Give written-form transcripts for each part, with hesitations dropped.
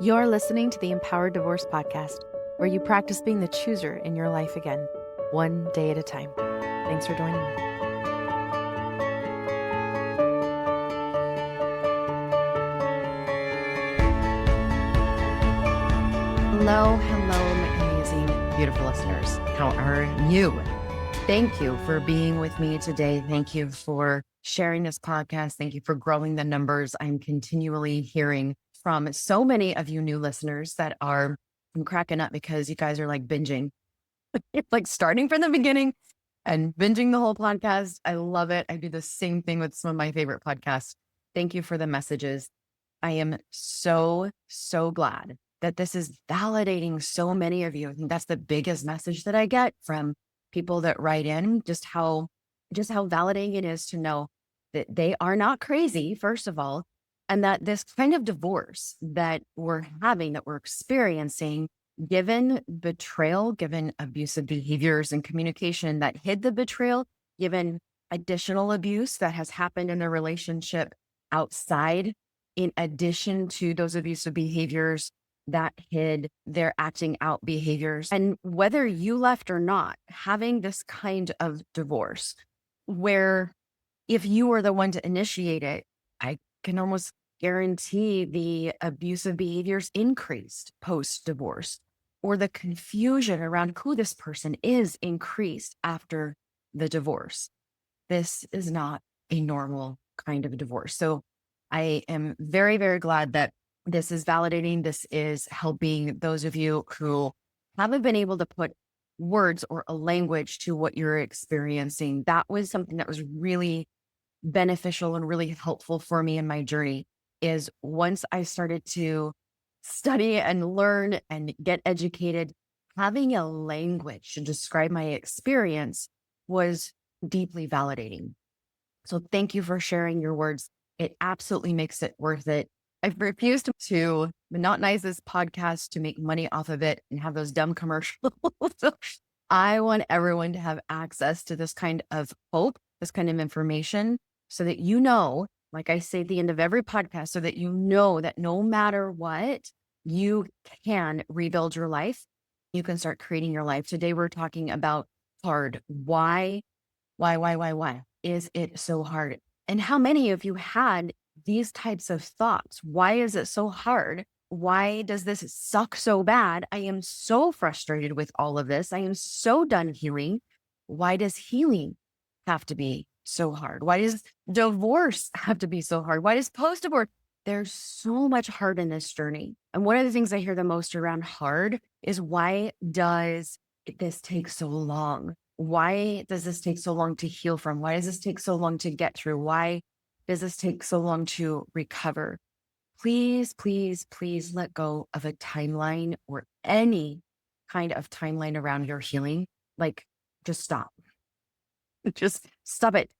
You're listening to the Empowered Divorce Podcast, where you practice being the chooser in your life again, one day at a time. Thanks for joining me. Hello, my amazing, beautiful listeners. How are you? Thank you for being with me today. Thank you for sharing this podcast. Thank you for growing the numbers. I'm continually hearing from so many of you new listeners that I'm cracking up because you guys are like binging, like starting from the beginning and binging the whole podcast. I love it. I do the same thing with some of my favorite podcasts. Thank you for the messages. I am so glad that this is validating so many of you. I think that's the biggest message that I get from people that write in, just how validating it is to know that they are not crazy, first of all, and that this kind of divorce that we're having, that we're experiencing, given betrayal, given abusive behaviors and communication that hid the betrayal, given additional abuse that has happened in a relationship outside, in addition to those abusive behaviors that hid their acting out behaviors. And whether you left or not, having this kind of divorce where if you were the one to initiate it, I can almost guarantee the abusive behaviors increased post-divorce, or the confusion around who this person is increased after the divorce. This is not a normal kind of divorce. So I am very, very glad that this is validating. This is helping those of you who haven't been able to put words or a language to what you're experiencing. That was something that was really beneficial and really helpful for me in my journey, is once I started to study and learn and get educated, having a language to describe my experience was deeply validating. So thank you for sharing your words. It absolutely makes it worth it. I've refused to monetize this podcast to make money off of it and have those dumb commercials. So I want everyone to have access to this kind of hope, this kind of information, so that you know, like I say at the end of every podcast, so that you know that no matter what, you can rebuild your life. You can start creating your life. Today, we're talking about hard. Why is it so hard? And how many of you had these types of thoughts? Why is it so hard? Why does this suck so bad? I am so frustrated with all of this. I am so done healing. Why does healing have to be so hard? Why does divorce have to be so hard? Why does post-divorce? There's so much hard in this journey. And one of the things I hear the most around hard is, why does this take so long? Why does this take so long to heal from? Why does this take so long to get through? Why does this take so long to recover? Please let go of a timeline or any kind of timeline around your healing. Like, just stop. Just stop it.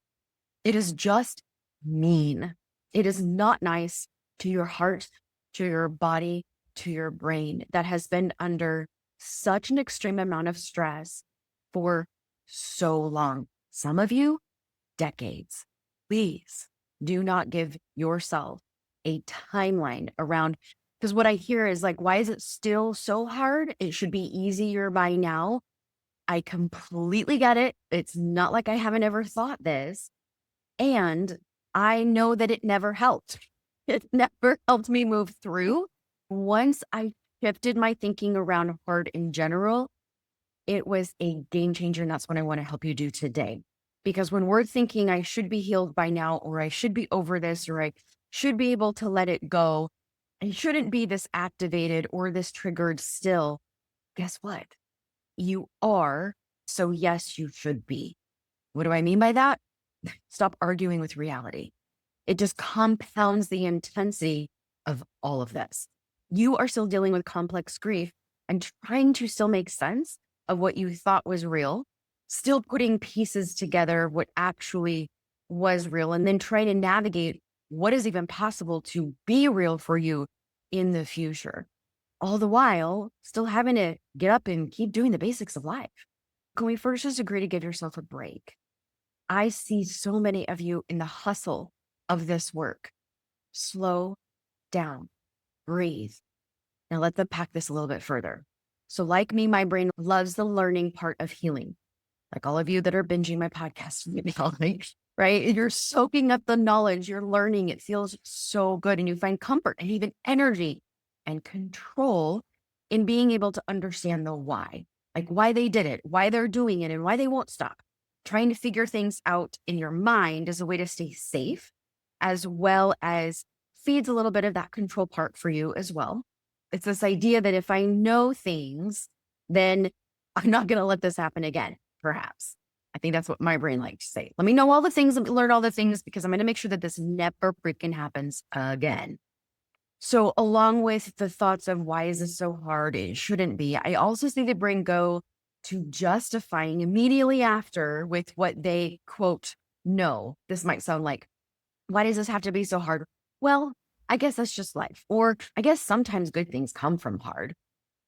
It is just mean. It is not nice to your heart, to your body, to your brain that has been under such an extreme amount of stress for so long. Some of you, decades. Please do not give yourself a timeline around, because what I hear is like, why is it still so hard? It should be easier by now. I completely get it. It's not like I haven't ever thought this. And I know that it never helped. It never helped me move through. Once I shifted my thinking around hard in general, it was a game changer. And that's what I want to help you do today. Because when we're thinking I should be healed by now, or I should be over this, or I should be able to let it go, I shouldn't be this activated or this triggered still. Guess what? You are. So yes, you should be. What do I mean by that? Stop arguing with reality. It just compounds the intensity of all of this. You are still dealing with complex grief and trying to still make sense of what you thought was real, still putting pieces together, what actually was real, and then trying to navigate what is even possible to be real for you in the future. All the while, still having to get up and keep doing the basics of life. Can we first just agree to give yourself a break? I see so many of you in the hustle of this work. Slow down, breathe, Now let's unpack this a little bit further. So like me, my brain loves the learning part of healing. Like all of you that are binging my podcast, right? You're soaking up the knowledge, you're learning. It feels so good. And you find comfort and even energy and control in being able to understand the why, like why they did it, why they're doing it, and why they won't stop. Trying to figure things out in your mind is a way to stay safe, as well as feeds a little bit of that control part for you as well. It's this idea that if I know things, then I'm not going to let this happen again, perhaps. I think that's what my brain likes to say. Let me know all the things, learn all the things, because I'm going to make sure that this never freaking happens again. So along with the thoughts of why is this so hard, it shouldn't be, I also see the brain go to justifying immediately after with what they quote, know. This might sound like, why does this have to be so hard? Well, I guess that's just life. Or I guess sometimes good things come from hard.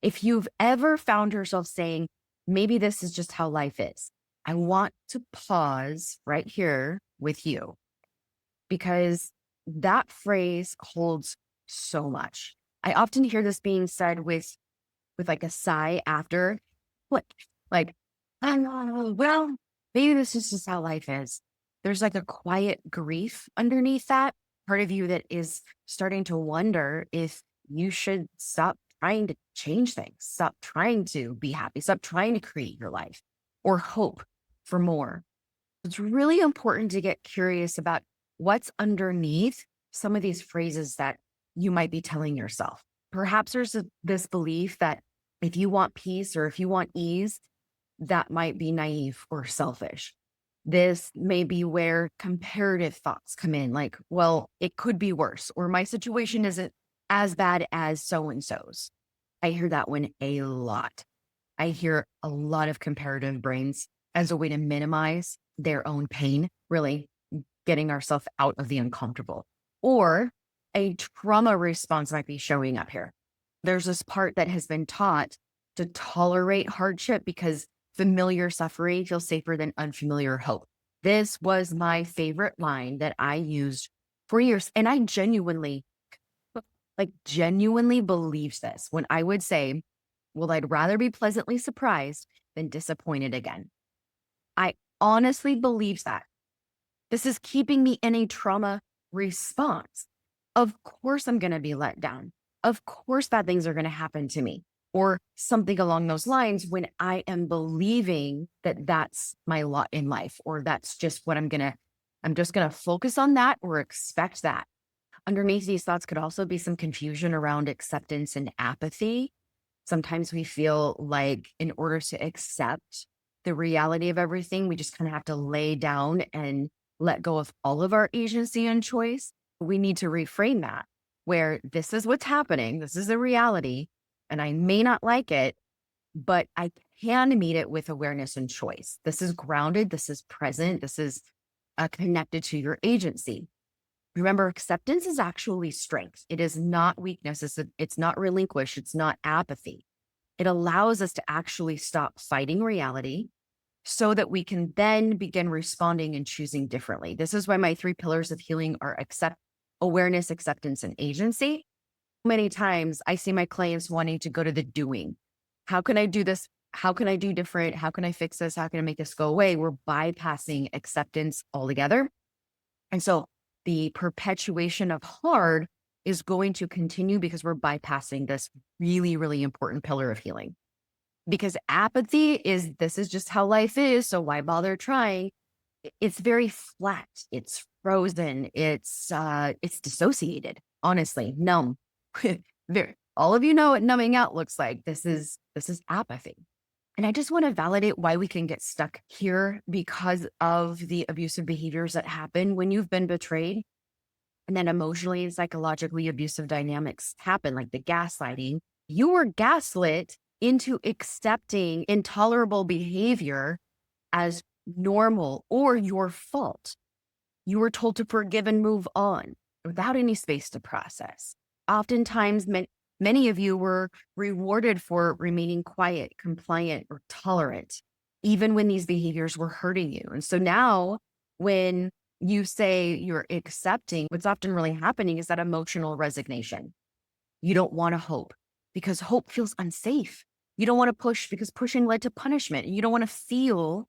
If you've ever found yourself saying, maybe this is just how life is, I want to pause right here with you, because that phrase holds so much. I often hear this being said with like a sigh after, what, like, I don't know, well, maybe this is just how life is. There's like a quiet grief underneath that part of you that is starting to wonder if you should stop trying to change things, stop trying to be happy, stop trying to create your life or hope for more. It's really important to get curious about what's underneath some of these phrases that you might be telling yourself. Perhaps there's this belief that if you want peace or if you want ease, that might be naive or selfish. This may be where comparative thoughts come in, like, well, it could be worse, or my situation isn't as bad as so and so's. I hear that one a lot. I hear a lot of comparative brains as a way to minimize their own pain, really getting ourselves out of the uncomfortable. Or a trauma response might be showing up here. There's this part that has been taught to tolerate hardship because familiar suffering feels safer than unfamiliar hope. This was my favorite line that I used for years. And I genuinely believed this when I would say, well, I'd rather be pleasantly surprised than disappointed again. I honestly believed that. This is keeping me in a trauma response. Of course, I'm going to be let down. Of course, bad things are going to happen to me, or something along those lines, when I am believing that that's my lot in life, or that's just what I'm just going to focus on that or expect that. Underneath these thoughts could also be some confusion around acceptance and apathy. Sometimes we feel like in order to accept the reality of everything, we just kind of have to lay down and let go of all of our agency and choice. We need to reframe that, where this is what's happening, this is the reality, and I may not like it, but I can meet it with awareness and choice. This is grounded, this is present, this is connected to your agency. Remember, acceptance is actually strength. It is not weakness. It's not relinquish. It's not apathy. It allows us to actually stop fighting reality so that we can then begin responding and choosing differently. This is why my 3 pillars of healing are awareness, acceptance, and agency. Many times I see my clients wanting to go to the doing. How can I do this? How can I do different? How can I fix this? How can I make this go away? We're bypassing acceptance altogether. And so the perpetuation of hard is going to continue because we're bypassing this really, really important pillar of healing. Because apathy is, this is just how life is, so why bother trying? It's very flat. It's frozen. It's dissociated, honestly, numb. All of you know what numbing out looks like. This is apathy. And I just want to validate why we can get stuck here because of the abusive behaviors that happen when you've been betrayed. And then emotionally and psychologically abusive dynamics happen, like the gaslighting. You were gaslit into accepting intolerable behavior as normal or your fault. You were told to forgive and move on without any space to process. Oftentimes, many of you were rewarded for remaining quiet, compliant, or tolerant, even when these behaviors were hurting you. And so now when you say you're accepting, what's often really happening is that emotional resignation. You don't want to hope. because hope feels unsafe. You don't want to push because pushing led to punishment. You don't want to feel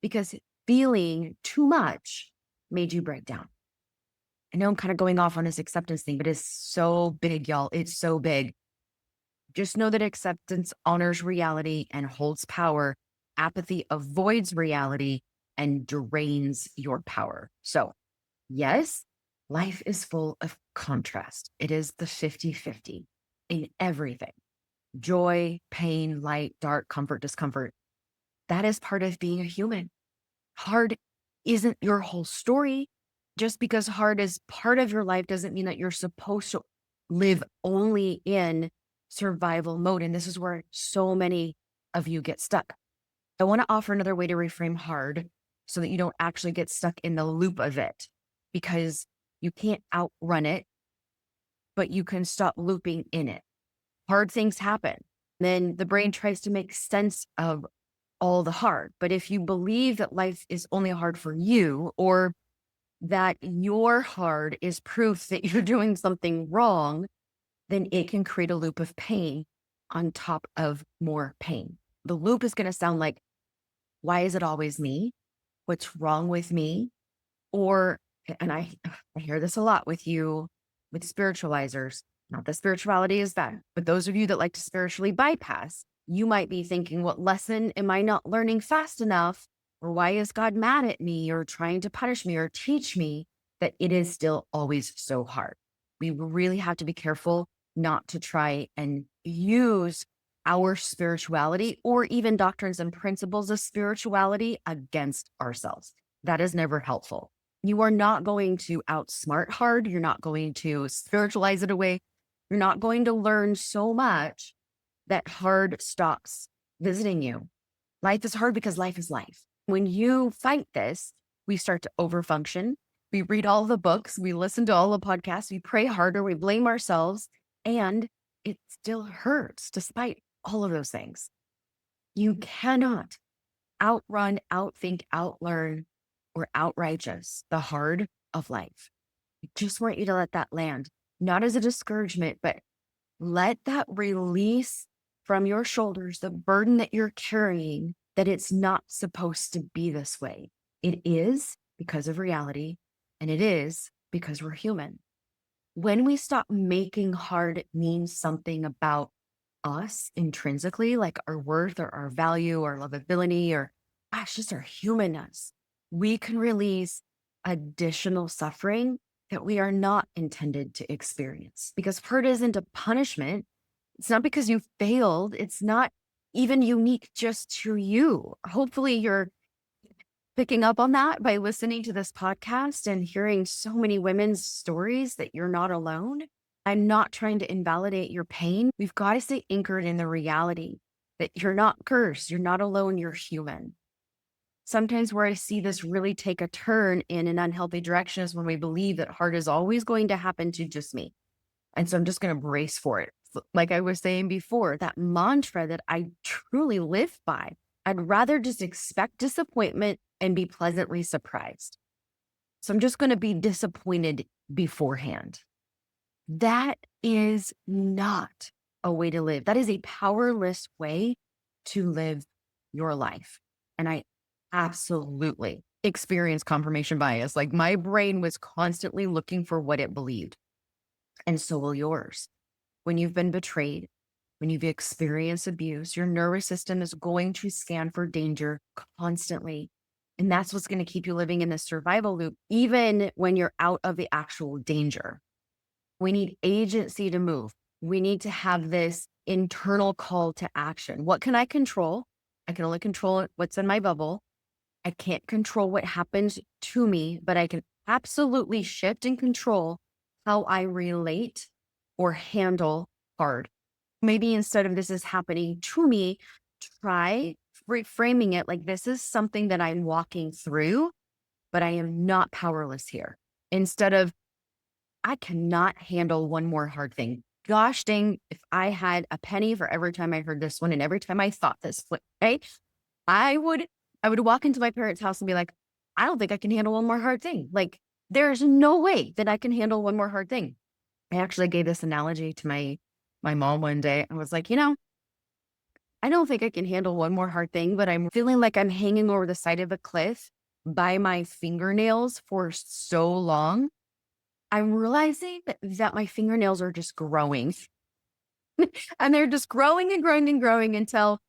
because feeling too much made you break down. I know I'm kind of going off on this acceptance thing, but it's so big, y'all. It's so big. Just know that acceptance honors reality and holds power. Apathy avoids reality and drains your power. So, yes, life is full of contrast. It is the 50-50 in everything: joy, pain, light, dark, comfort, discomfort. That is part of being a human. Hard isn't your whole story. Just because hard is part of your life doesn't mean that you're supposed to live only in survival mode. And this is where so many of you get stuck. I want to offer another way to reframe hard so that you don't actually get stuck in the loop of it, because you can't outrun it, but you can stop looping in it. Hard things happen. Then the brain tries to make sense of all the hard. But if you believe that life is only hard for you, or that your hard is proof that you're doing something wrong, then it can create a loop of pain on top of more pain. The loop is going to sound like, why is it always me? What's wrong with me? Or, and I hear this a lot with you, with spiritualizers. Not that spirituality is bad, but those of you that like to spiritually bypass, you might be thinking, what lesson am I not learning fast enough? Or why is God mad at me or trying to punish me or teach me that it is still always so hard? We really have to be careful not to try and use our spirituality or even doctrines and principles of spirituality against ourselves. That is never helpful. You are not going to outsmart hard. You're not going to spiritualize it away. You're not going to learn so much that hard stops visiting you. Life is hard because life is life. When you fight this, we start to overfunction. We read all the books. We listen to all the podcasts. We pray harder. We blame ourselves. And it still hurts despite all of those things. You cannot outrun, outthink, outlearn, or outrighteous the hard of life. I just want you to let that land, not as a discouragement, but let that release from your shoulders the burden that you're carrying, that it's not supposed to be this way. It is because of reality, and it is because we're human. When we stop making hard mean something about us intrinsically, like our worth or our value or lovability or just our humanness, we can release additional suffering that we are not intended to experience. Because hurt isn't a punishment. It's not because you failed. It's not even unique just to you. Hopefully you're picking up on that by listening to this podcast and hearing so many women's stories that you're not alone. I'm not trying to invalidate your pain. We've got to stay anchored in the reality that you're not cursed. You're not alone. You're human. Sometimes where I see this really take a turn in an unhealthy direction is when we believe that hard is always going to happen to just me. And so I'm just going to brace for it. Like I was saying before, that mantra that I truly live by, I'd rather just expect disappointment and be pleasantly surprised. So I'm just going to be disappointed beforehand. That is not a way to live. That is a powerless way to live your life. And I absolutely experienced confirmation bias. Like my brain was constantly looking for what it believed. And so will yours. When you've been betrayed, when you've experienced abuse, your nervous system is going to scan for danger constantly. And that's what's going to keep you living in this survival loop, even when you're out of the actual danger. We need agency to move. We need to have this internal call to action. What can I control? I can only control what's in my bubble. I can't control what happens to me, but I can absolutely shift and control how I relate or handle hard. Maybe instead of this is happening to me, try reframing it like this is something that I'm walking through, but I am not powerless here. Instead of, I cannot handle one more hard thing. Gosh dang, if I had a penny for every time I heard this one and every time I thought this, right? I would walk into my parents' house and be like, I don't think I can handle one more hard thing. Like, there's no way that I can handle one more hard thing. I actually gave this analogy to my my mom one day and was like, I don't think I can handle one more hard thing, but I'm feeling like I'm hanging over the side of a cliff by my fingernails for so long. I'm realizing that my fingernails are just growing and they're just growing and growing and growing until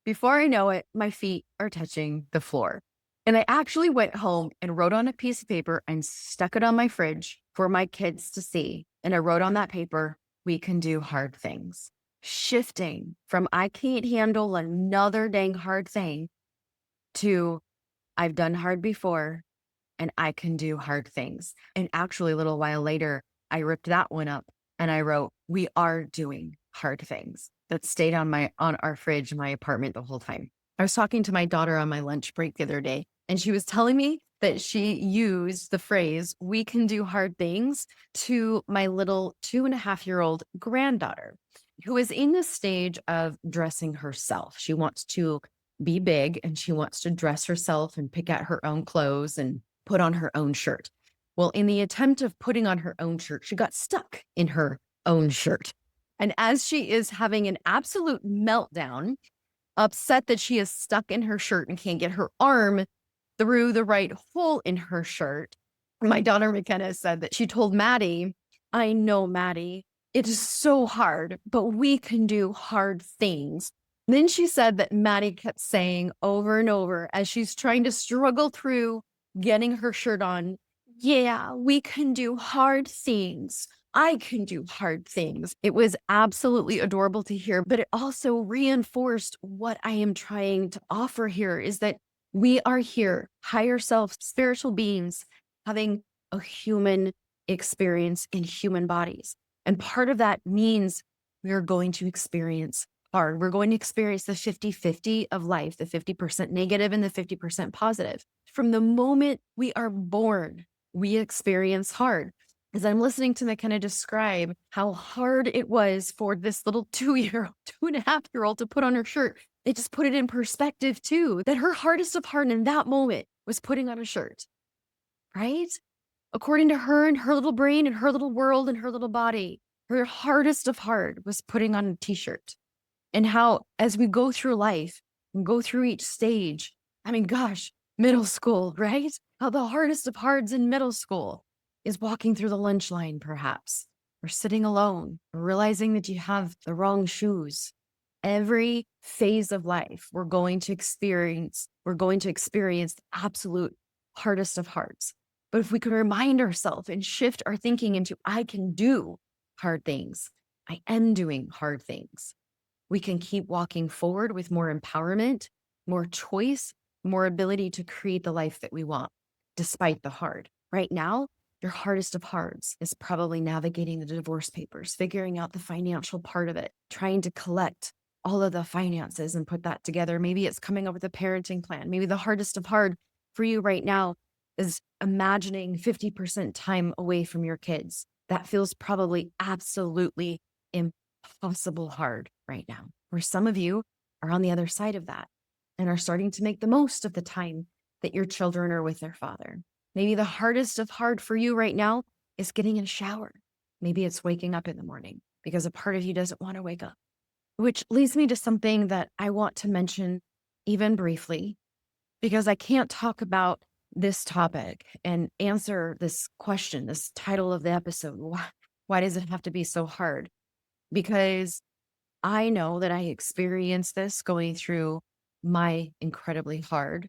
before I know it, my feet are touching the floor. And I actually went home and wrote on a piece of paper and stuck it on my fridge for my kids to see. And I wrote on that paper, we can do hard things. Shifting from I can't handle another dang hard thing to I've done hard before and I can do hard things. And actually, a little while later, I ripped that one up and I wrote, we are doing hard things. That stayed on our fridge in my apartment the whole time. I was talking to my daughter on my lunch break the other day, and she was telling me that she used the phrase, we can do hard things, to my little 2.5-year-old granddaughter, who is in the stage of dressing herself. She wants to be big and she wants to dress herself and pick out her own clothes and put on her own shirt. Well, in the attempt of putting on her own shirt, she got stuck in her own shirt. And as she is having an absolute meltdown, upset that she is stuck in her shirt and can't get her arm through the right hole in her shirt, my daughter McKenna said that she told Maddie, I know, Maddie, it is so hard, but we can do hard things. Then she said that Maddie kept saying over and over as she's trying to struggle through getting her shirt on, yeah, we can do hard things. I can do hard things. It was absolutely adorable to hear, but it also reinforced what I am trying to offer here is that we are here, higher self, spiritual beings, having a human experience in human bodies. And part of that means we are going to experience hard. We're going to experience the 50-50 of life, the 50% negative and the 50% positive. From the moment we are born, we experience hard. As I'm listening to McKenna describe how hard it was for this little 2.5-year-old to put on her shirt, it just put it in perspective too, that her hardest of hard in that moment was putting on a shirt, right? According to her and her little brain and her little world and her little body, her hardest of hard was putting on a t-shirt. And how, as we go through life and go through each stage, I mean, gosh, middle school, right? How the hardest of hards in middle school is walking through the lunch line, perhaps, or sitting alone, or realizing that you have the wrong shoes. Every phase of life, we're going to experience the absolute hardest of hearts. But if we can remind ourselves and shift our thinking into, I can do hard things. I am doing hard things. We can keep walking forward with more empowerment, more choice, more ability to create the life that we want, despite the hard. Right now, your hardest of hards is probably navigating the divorce papers, figuring out the financial part of it, trying to collect all of the finances and put that together. Maybe it's coming up with a parenting plan. Maybe the hardest of hard for you right now is imagining 50% time away from your kids. That feels probably absolutely impossible hard right now, where some of you are on the other side of that and are starting to make the most of the time that your children are with their father. Maybe the hardest of hard for you right now is getting in a shower. Maybe it's waking up in the morning because a part of you doesn't want to wake up, which leads me to something that I want to mention even briefly, because I can't talk about this topic and answer this question, this title of the episode. Why does it have to be so hard? Because I know that I experienced this going through my incredibly hard.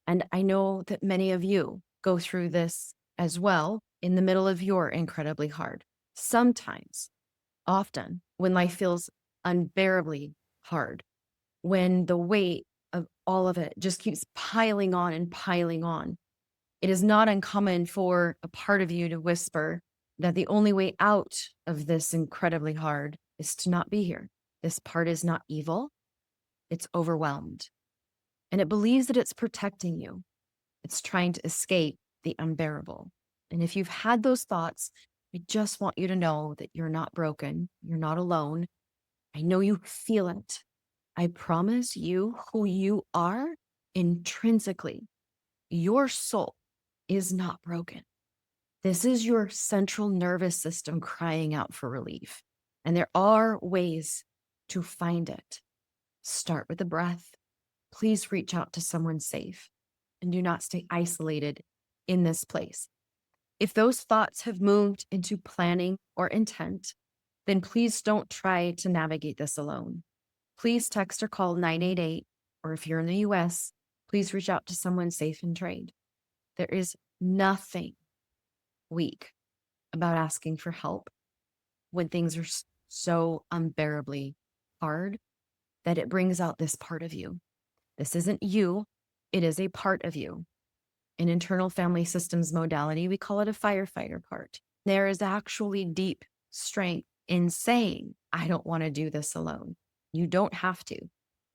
And I know that many of you go through this as well in the middle of your incredibly hard. Sometimes, often, when life feels unbearably hard, when the weight of all of it just keeps piling on and piling on, it is not uncommon for a part of you to whisper that the only way out of this incredibly hard is to not be here. This part is not evil. It's overwhelmed. And it believes that it's protecting you. It's trying to escape the unbearable. And if you've had those thoughts, I just want you to know that you're not broken. You're not alone. I know you feel it. I promise you who you are intrinsically. Your soul is not broken. This is your central nervous system crying out for relief. And there are ways to find it. Start with the breath. Please reach out to someone safe and do not stay isolated in this place. If those thoughts have moved into planning or intent, then please don't try to navigate this alone. Please text or call 988, or if you're in the US, please reach out to someone safe and trained. There is nothing weak about asking for help when things are so unbearably hard that it brings out this part of you. This isn't you, it is a part of you. In internal family systems modality, we call it a firefighter part. There is actually deep strength in saying, I don't want to do this alone. You don't have to.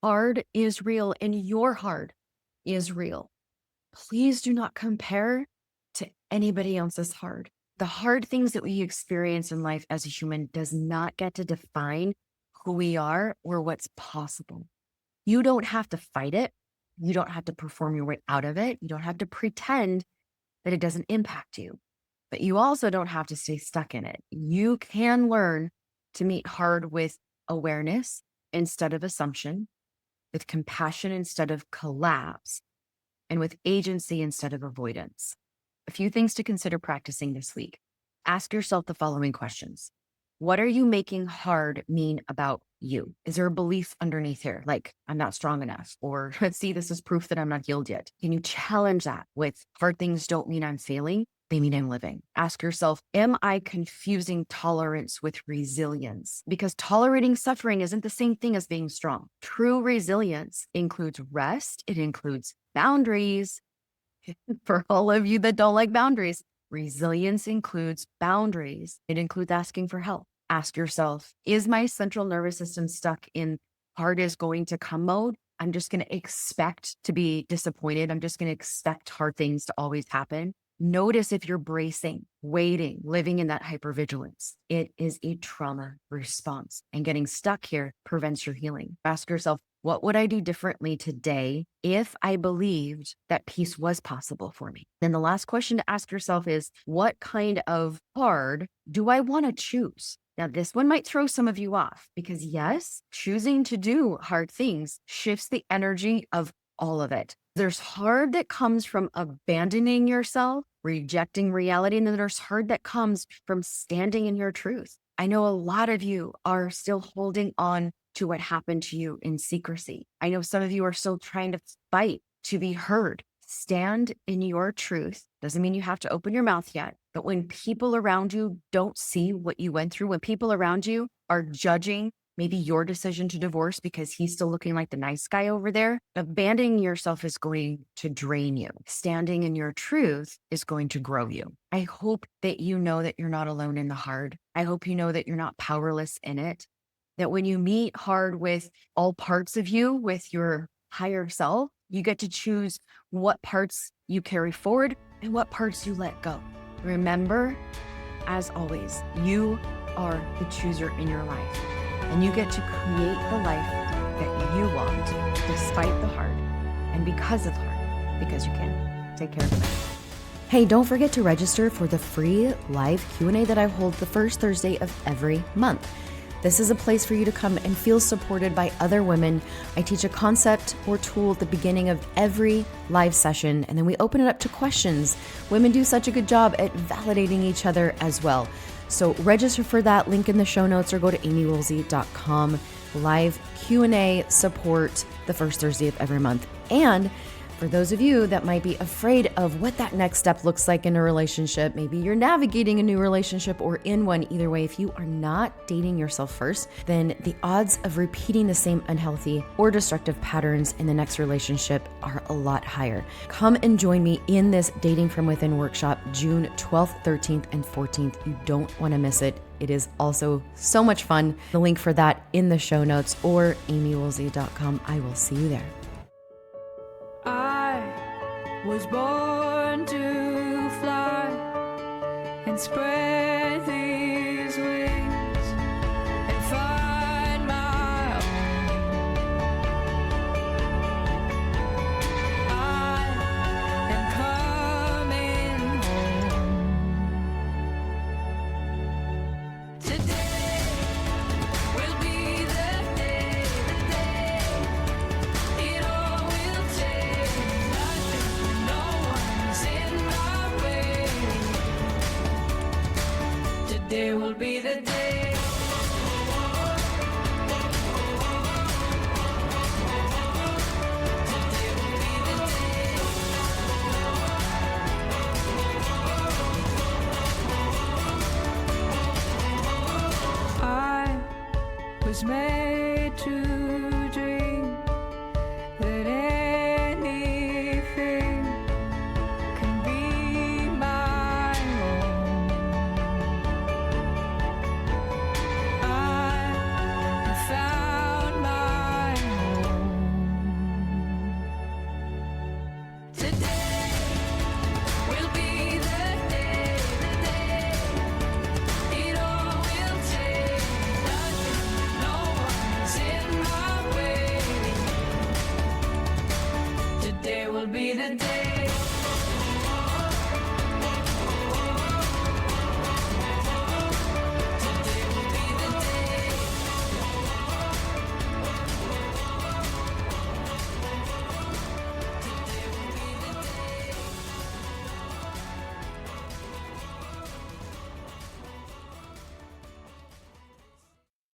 Hard is real, and your hard is real. Please do not compare to anybody else's hard. The hard things that we experience in life as a human does not get to define who we are or what's possible. You don't have to fight it. You don't have to perform your way out of it. You don't have to pretend that it doesn't impact you. But you also don't have to stay stuck in it. You can learn to meet hard with awareness instead of assumption, with compassion instead of collapse, and with agency instead of avoidance. A few things to consider practicing this week. Ask yourself the following questions. What are you making hard mean about you? Is there a belief underneath here? Like, I'm not strong enough, or let's see, this is proof that I'm not healed yet. Can you challenge that with hard things don't mean I'm failing? They mean I'm living. Ask yourself, am I confusing tolerance with resilience? Because tolerating suffering isn't the same thing as being strong. True resilience includes rest. It includes boundaries. For all of you that don't like boundaries, resilience includes boundaries. It includes asking for help. Ask yourself, is my central nervous system stuck in hard is going to come mode? I'm just going to expect to be disappointed. I'm just going to expect hard things to always happen. Notice if you're bracing, waiting, living in that hypervigilance. It is a trauma response, and getting stuck here prevents your healing. Ask yourself, what would I do differently today if I believed that peace was possible for me? Then the last question to ask yourself is, what kind of hard do I want to choose? Now, this one might throw some of you off because yes, choosing to do hard things shifts the energy of all of it. There's hard that comes from abandoning yourself, rejecting reality, and then there's hard that comes from standing in your truth. I know a lot of you are still holding on to what happened to you in secrecy. I know some of you are still trying to fight to be heard. Stand in your truth. Doesn't mean you have to open your mouth yet, but when people around you don't see what you went through, when people around you are judging maybe your decision to divorce because he's still looking like the nice guy over there, abandoning yourself is going to drain you. Standing in your truth is going to grow you. I hope that you know that you're not alone in the hard. I hope you know that you're not powerless in it. That when you meet hard with all parts of you, with your higher self, you get to choose what parts you carry forward and what parts you let go. Remember, as always, you are the chooser in your life, and you get to create the life that you want despite the hard and because of the hard, because you can. Take care of it. Hey, don't forget to register for the free live Q&A that I hold the first Thursday of every month. This is a place for you to come and feel supported by other women. I teach a concept or tool at the beginning of every live session, and then we open it up to questions. Women do such a good job at validating each other as well. So register for that, link in the show notes, or go to amiewoolsey.com. Live Q&A support the first Thursday of every month. And for those of you that might be afraid of what that next step looks like in a relationship, maybe you're navigating a new relationship or in one, either way, if you are not dating yourself first, then the odds of repeating the same unhealthy or destructive patterns in the next relationship are a lot higher. Come and join me in this Dating From Within workshop, June 12th, 13th, and 14th. You don't want to miss it. It is also so much fun. The link for that in the show notes or amiewoolsey.com. I will see you there. Was born to fly and spread these wings and find my own. I am coming home. Today was made to dream that anything can be my own. I have found my home. Today will be the day it all will take. Nothing, no one's in my way. Today will be the day.